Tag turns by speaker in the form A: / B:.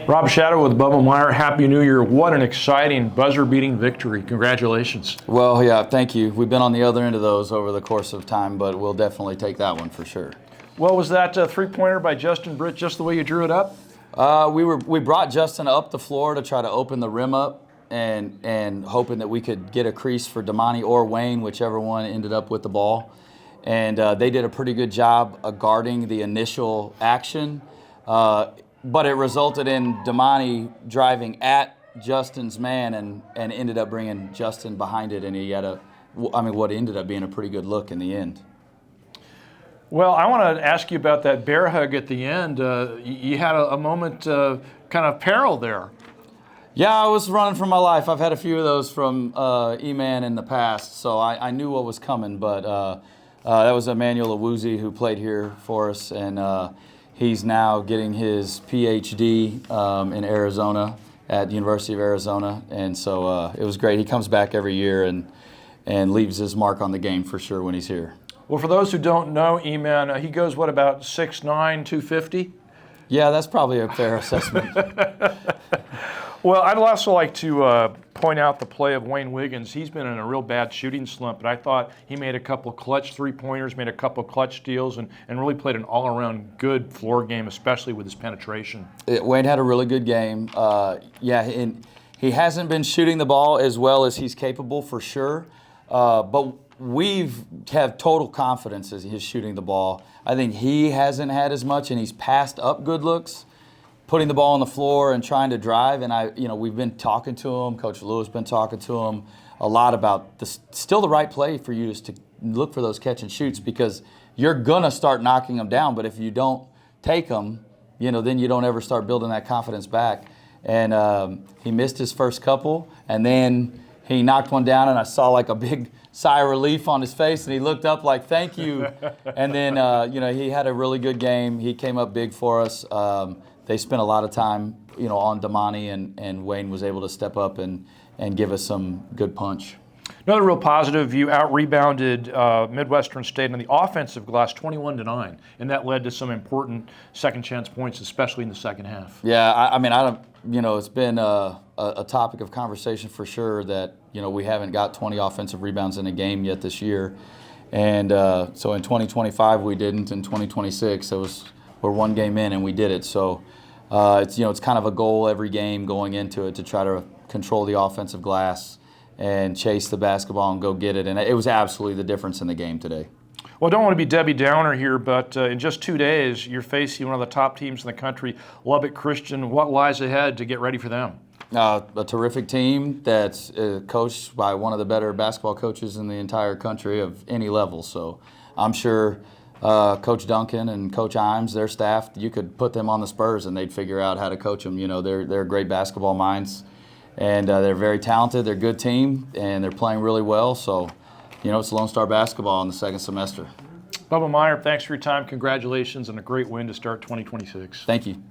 A: Rob Shadow with Bubba Meyer. Happy New Year. What an exciting buzzer-beating victory. Congratulations.
B: Well, yeah, thank you. We've been on the other end of those over the course of time, but we'll definitely take that one for sure.
A: Well, was that three-pointer by Justin Britt just the way you drew it up?
B: We brought Justin up the floor to try to open the rim up and hoping that we could get a crease for Damani or Wayne, whichever one ended up with the ball. And they did a pretty good job of guarding the initial action. But it resulted in Damani driving at Justin's man and ended up bringing Justin behind it, and he had what ended up being a pretty good look in the end.
A: Well, I want to ask you about that bear hug at the end. You had a moment kind of peril there.
B: Yeah, I was running for my life. I've had a few of those from E-Man in the past, so I knew what was coming, but that was Emmanuel Awuzie who played here for us, and he's now getting his PhD in Arizona at the University of Arizona, and so it was great. He comes back every year and leaves his mark on the game for sure when he's here.
A: Well, for those who don't know, E-Man, he goes, what, about 6'9", 250?
B: Yeah, that's probably a fair assessment.
A: Well, I'd also like to point out the play of Wayne Wiggins. He's been in a real bad shooting slump, but I thought he made a couple clutch three-pointers, made a couple clutch steals, and really played an all-around good floor game, especially with his penetration.
B: Wayne had a really good game. And he hasn't been shooting the ball as well as he's capable for sure, but we've have total confidence in his shooting the ball. I think he hasn't had as much, and he's passed up good looks, putting the ball on the floor and trying to drive. And we've been talking to him. Coach Lewis been talking to him a lot about still the right play for you is to look for those catch and shoots, because you're gonna start knocking them down. But if you don't take them, then you don't ever start building that confidence back. And he missed his first couple, and then he knocked one down, and I saw like a big sigh of relief on his face, and he looked up like, thank you. And then, he had a really good game. He came up big for us. They spent a lot of time, on Damani, and Wayne was able to step up and give us some good punch.
A: Another real positive, you out-rebounded Midwestern State on the offensive glass 21-9, and that led to some important second-chance points, especially in the second half.
B: Yeah, it's been a topic of conversation for sure that, we haven't got 20 offensive rebounds in a game yet this year. And so in 2025 we didn't, in 2026 we're one game in and we did it. So it's kind of a goal every game going into it to try to control the offensive glass and chase the basketball and go get it. And it was absolutely the difference in the game today.
A: Well, I don't want to be Debbie Downer here, but in just 2 days, you're facing one of the top teams in the country, Lubbock Christian. What lies ahead to get ready for them?
B: A terrific team that's coached by one of the better basketball coaches in the entire country of any level. So I'm sure Coach Duncan and Coach Imes, their staff, you could put them on the Spurs and they'd figure out how to coach them. They're great basketball minds, and they're very talented. They're a good team, and they're playing really well. So, it's Lone Star basketball in the second semester.
A: Bubba Meyer, thanks for your time. Congratulations on a great win to start 2026.
B: Thank you.